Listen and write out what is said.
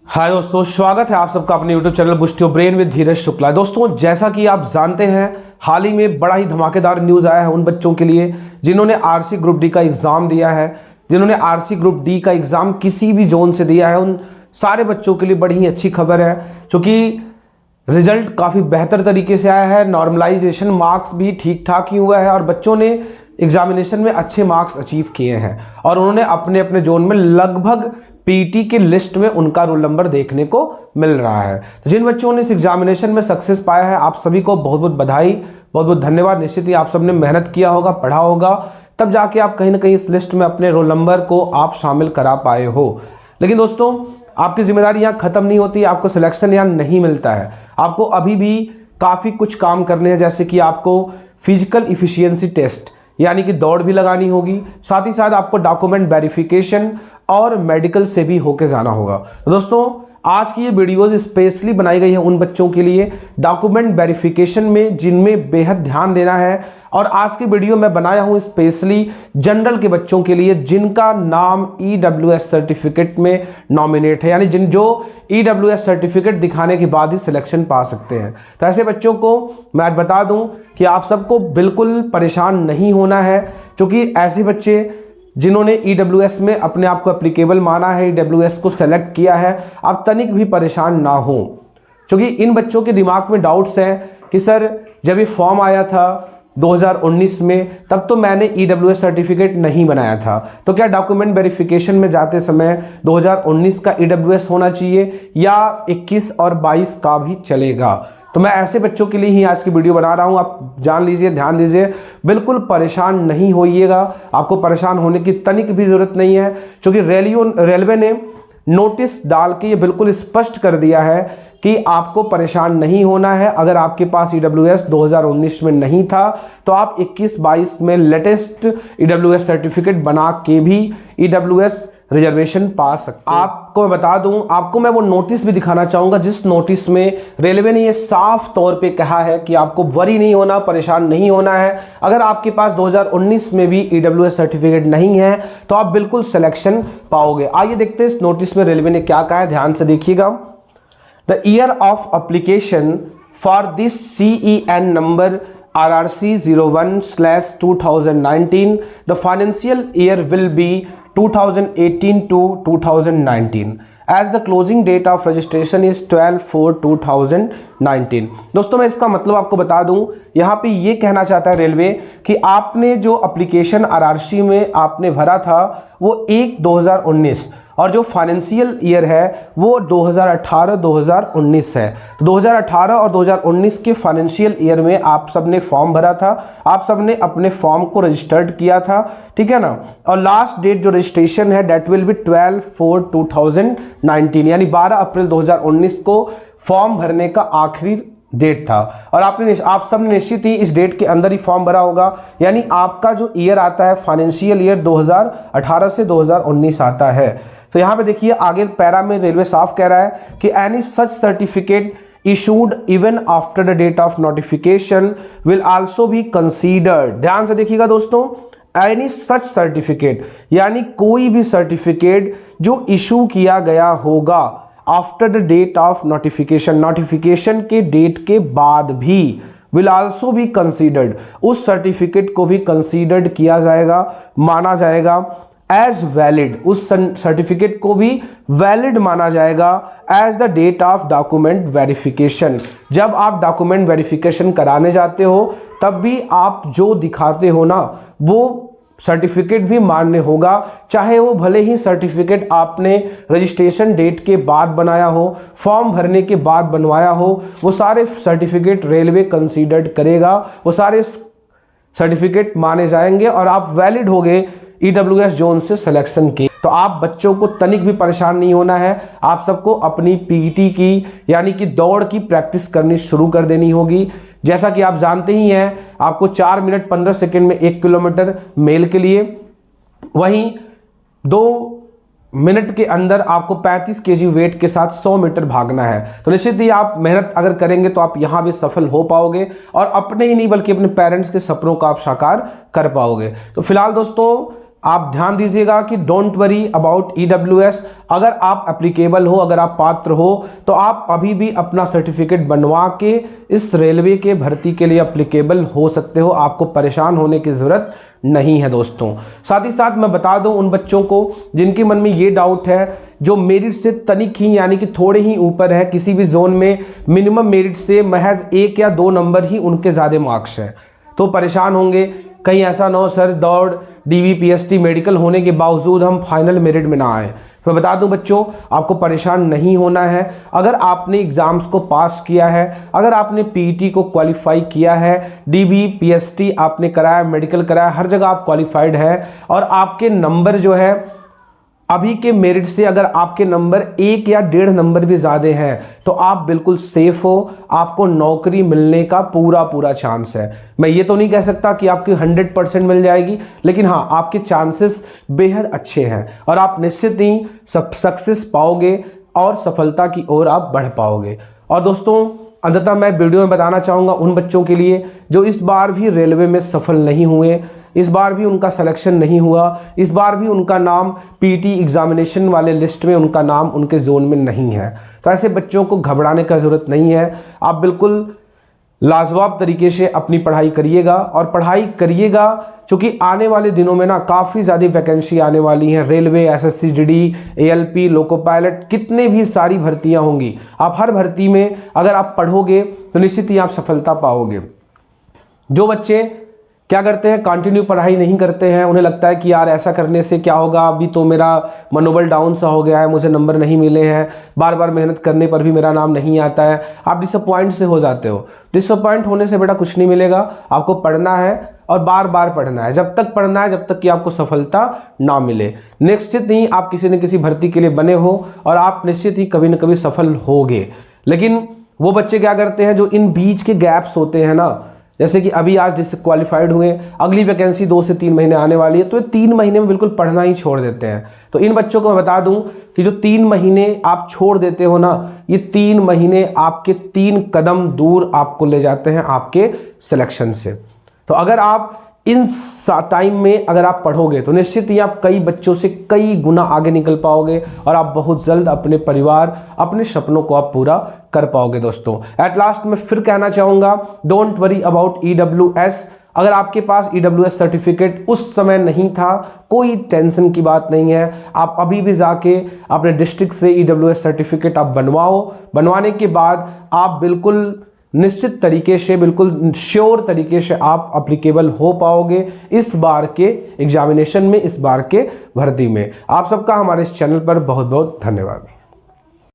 हाय दोस्तों, स्वागत है आप सबका अपने YouTube channel boost your brain with Dheeraj Shukla. दोस्तों, जैसा कि आप जानते हैं, हाल ही में बड़ा ही धमाकेदार न्यूज़ आया है उन बच्चों के लिए जिन्होंने आरसी ग्रुप डी का एग्ज़ाम दिया है। जिन्होंने आरसी ग्रुप डी का एग्ज़ाम किसी भी जोन से दिया है, उन सारे बच्चों के लिए बड़ी ही अच्छी खबर है, क्योंकि रिजल्ट काफ़ी बेहतर तरीके से आया है। नॉर्मलाइजेशन मार्क्स भी ठीक ठाक ही हुआ है और बच्चों ने एग्जामिनेशन में अच्छे मार्क्स अचीव किए हैं और उन्होंने अपने अपने जोन में लगभग पीटी के लिस्ट में उनका रोल नंबर देखने को मिल रहा है। तो जिन बच्चों ने इस एग्जामिनेशन में सक्सेस पाया है, आप सभी को बहुत बहुत बधाई, बहुत बहुत धन्यवाद। निश्चित ही आप सबने मेहनत किया होगा, पढ़ा होगा, तब जाके आप कहीं ना कहीं इस लिस्ट में अपने रोल नंबर को आप शामिल करा पाए हो। लेकिन दोस्तों, आपकी जिम्मेदारी यहाँ खत्म नहीं होती, आपको सिलेक्शन यहाँ नहीं मिलता है। आपको अभी भी काफ़ी कुछ काम करने हैं, जैसे कि आपको फिजिकल इफिशियंसी टेस्ट यानी कि दौड़ भी लगानी होगी, साथ ही साथ आपको डॉक्यूमेंट वेरिफिकेशन और मेडिकल से भी होके जाना होगा। तो दोस्तों, आज की ये वीडियोस स्पेशली बनाई गई है उन बच्चों के लिए डॉक्यूमेंट वेरिफिकेशन में जिनमें बेहद ध्यान देना है। और आज की वीडियो मैं बनाया हूँ स्पेशली जनरल के बच्चों के लिए जिनका नाम EWS सर्टिफिकेट में नॉमिनेट है, यानी जो EWS सर्टिफिकेट दिखाने के बाद ही सिलेक्शन पा सकते हैं। तो ऐसे बच्चों को मैं आज बता दूं कि आप सबको बिल्कुल परेशान नहीं होना है, क्योंकि ऐसे बच्चे जिन्होंने EWS में अपने आप को एप्लीकेबल माना है, EWS को सेलेक्ट किया है, आप तनिक भी परेशान ना हो, क्योंकि इन बच्चों के दिमाग में डाउट्स हैं कि सर, जब ये फॉर्म आया था 2019 में, तब तो मैंने EWS सर्टिफिकेट नहीं बनाया था, तो क्या डॉक्यूमेंट वेरिफिकेशन में जाते समय 2019 का EWS होना चाहिए या 21 और 22 का भी चलेगा? तो मैं ऐसे बच्चों के लिए ही आज की वीडियो बना रहा हूं। आप जान लीजिए, ध्यान दीजिए, बिल्कुल परेशान नहीं होइएगा। आपको परेशान होने की तनिक भी जरूरत नहीं है, क्योंकि रेलवे ने नोटिस डाल के ये बिल्कुल स्पष्ट कर दिया है कि आपको परेशान नहीं होना है। अगर आपके पास EWS 2019 में नहीं था तो आप 21-22 में लेटेस्ट EWS सर्टिफिकेट बना के भी EWS रिजर्वेशन पा सकते हैं। आपको मैं बता दूं, आपको मैं वो नोटिस भी दिखाना चाहूंगा जिस नोटिस में रेलवे ने ये साफ तौर पे कहा है कि आपको वरी नहीं होना, परेशान नहीं होना है। अगर आपके पास 2019 में भी EWS सर्टिफिकेट नहीं है तो आप बिल्कुल सिलेक्शन पाओगे। आइए देखते हैं इस नोटिस में रेलवे ने क्या कहा है, ध्यान से देखिएगा। The year of application for this CEN number RRC 01/2019, the financial year will be 2018 to 2019 as the closing date of registration is 12/4/2019। दोस्तों, मैं इसका मतलब आपको बता दूं, यहाँ पे ये कहना चाहता है रेलवे कि आपने जो एप्लीकेशन RRC में आपने भरा था वो 1/2019 और जो फाइनेंशियल ईयर है वो 2018-2019 है। तो 2018 और 2019 के फाइनेंशियल ईयर में आप सबने फॉर्म भरा था, आप सबने अपने फॉर्म को रजिस्टर्ड किया था, ठीक है ना। और लास्ट डेट जो रजिस्ट्रेशन है डेट विल बी 12/4/2019, यानी 12 अप्रैल 2019 को फॉर्म भरने का आखिरी डेट था। और आप सबने निश्चित ही इस डेट के अंदर ही फॉर्म भरा होगा, यानी आपका जो ईयर आता है फाइनेंशियल ईयर 2018 से 2019 आता है। तो यहाँ पे देखिए, आगे पैरा में रेलवे साफ कह रहा है कि any such certificate issued even after the date of notification will also be considered। ध्यान से देखिएगा दोस्तों, एनी सच सर्टिफिकेट यानी कोई भी सर्टिफिकेट जो इशू किया गया होगा after the date of notification, notification के डेट के बाद भी विल आल्सो बी कंसीडर्ड, उस सर्टिफिकेट को भी कंसीडर्ड किया जाएगा, माना जाएगा एज वैलिड, उस सर्टिफिकेट को भी वैलिड माना जाएगा as the date of document verification. जब आप डॉक्यूमेंट वेरिफिकेशन कराने जाते हो तब भी आप जो दिखाते हो ना, वो सर्टिफिकेट भी मान्य होगा, चाहे वो भले ही सर्टिफिकेट आपने रजिस्ट्रेशन डेट के बाद बनाया हो, फॉर्म भरने के बाद बनवाया हो, वो सारे सर्टिफिकेट रेलवे कंसीडर्ड करेगा, वो सारे सर्टिफिकेट माने जाएंगे और आप वैलिड होगे EWS जोन से सिलेक्शन के। तो आप बच्चों को तनिक भी परेशान नहीं होना है, आप सबको अपनी PT की यानी कि दौड़ की प्रैक्टिस करनी शुरू कर देनी होगी। जैसा कि आप जानते ही हैं, आपको 4 मिनट 15 सेकंड में 1 किलोमीटर मेल के लिए, वहीं 2 मिनट के अंदर आपको 35 kg वेट के साथ 100 मीटर भागना है। तो निश्चित ही आप मेहनत अगर करेंगे तो आप यहाँ भी सफल हो पाओगे और अपने ही नहीं बल्कि अपने पेरेंट्स के सपनों का आप साकार कर पाओगे। तो फिलहाल दोस्तों, आप ध्यान दीजिएगा कि डोंट वरी अबाउट EWS। अगर आप एप्लीकेबल हो, अगर आप पात्र हो, तो आप अभी भी अपना सर्टिफिकेट बनवा के इस रेलवे के भर्ती के लिए एप्लीकेबल हो सकते हो। आपको परेशान होने की ज़रूरत नहीं है दोस्तों। साथ ही साथ मैं बता दूं उन बच्चों को जिनके मन में ये डाउट है, जो मेरिट से तनिक ही यानी कि थोड़े ही ऊपर है, किसी भी जोन में मिनिमम मेरिट से महज 1 या 2 नंबर ही उनके ज़्यादा मार्क्स हैं, तो परेशान होंगे। कहीं ऐसा ना हो सर दौड़ DV PST मेडिकल होने के बावजूद हम फाइनल मेरिट में ना आए। मैं बता दूं बच्चों, आपको परेशान नहीं होना है। अगर आपने एग्ज़ाम्स को पास किया है, अगर आपने PET को क्वालिफाई किया है, DV PST आपने कराया, मेडिकल कराया, हर जगह आप क्वालिफाइड है और आपके नंबर जो है अभी के मेरिट से अगर आपके नंबर 1 या 1.5 नंबर भी ज़्यादा हैं, तो आप बिल्कुल सेफ हो। आपको नौकरी मिलने का पूरा चांस है। मैं ये तो नहीं कह सकता कि आपकी 100% मिल जाएगी, लेकिन हाँ, आपके चांसेस बेहद अच्छे हैं और आप निश्चित ही सक्सेस पाओगे और सफलता की ओर आप बढ़ पाओगे। और दोस्तों, अंततः मैं वीडियो में बताना चाहूँगा उन बच्चों के लिए जो इस बार भी रेलवे में सफल नहीं हुए, इस बार भी उनका सिलेक्शन नहीं हुआ, इस बार भी उनका नाम PET एग्जामिनेशन वाले लिस्ट में उनका नाम उनके जोन में नहीं है। तो ऐसे बच्चों को घबराने का ज़रूरत नहीं है। आप बिल्कुल लाजवाब तरीके से अपनी पढ़ाई करिएगा और पढ़ाई करिएगा, क्योंकि आने वाले दिनों में ना काफ़ी ज़्यादा वैकेंसी आने वाली हैं। Railway, SSC GD, ALP, loco pilot, कितने भी सारी भर्तियां होंगी। आप हर भर्ती में अगर आप पढ़ोगे तो निश्चित ही आप सफलता पाओगे। जो बच्चे क्या करते हैं, कंटिन्यू पढ़ाई नहीं करते हैं, उन्हें लगता है कि यार ऐसा करने से क्या होगा, अभी तो मेरा मनोबल डाउन सा हो गया है, मुझे नंबर नहीं मिले हैं, बार बार मेहनत करने पर भी मेरा नाम नहीं आता है, आप डिसअपॉइंट से हो जाते हो। डिसअपॉइंट होने से बेटा कुछ नहीं मिलेगा। आपको पढ़ना है और बार बार पढ़ना है, जब तक पढ़ना है जब तक कि आपको सफलता ना मिले। निश्चित ही आप किसी न किसी भर्ती के लिए बने हो और आप निश्चित ही कभी न कभी सफल होगे। लेकिन वो बच्चे क्या करते हैं जो इन बीच के गैप्स होते हैं ना, जैसे कि अभी आज डिसक्वालीफाइड हुए, अगली वैकेंसी 2 से 3 महीने आने वाली है, तो ये 3 महीने में बिल्कुल पढ़ना ही छोड़ देते हैं। तो इन बच्चों को मैं बता दूं कि जो 3 महीने आप छोड़ देते हो ना, ये 3 महीने आपके 3 कदम दूर आपको ले जाते हैं आपके सिलेक्शन से। तो अगर आप इन टाइम में अगर आप पढ़ोगे तो निश्चित ही आप कई बच्चों से कई गुना आगे निकल पाओगे और आप बहुत जल्द अपने परिवार, अपने सपनों को आप पूरा कर पाओगे। दोस्तों, एट लास्ट मैं फिर कहना चाहूँगा, डोंट वरी अबाउट EWS। अगर आपके पास EWS सर्टिफिकेट उस समय नहीं था, कोई टेंशन की बात नहीं है। आप अभी भी जाके अपने डिस्ट्रिक्ट से EWS सर्टिफिकेट आप बनवाओ। बनवाने के बाद आप बिल्कुल निश्चित तरीके से, बिल्कुल श्योर तरीके से आप एप्लीकेबल हो पाओगे इस बार के एग्जामिनेशन में, इस बार के भर्ती में। आप सबका हमारे इस चैनल पर बहुत बहुत धन्यवाद।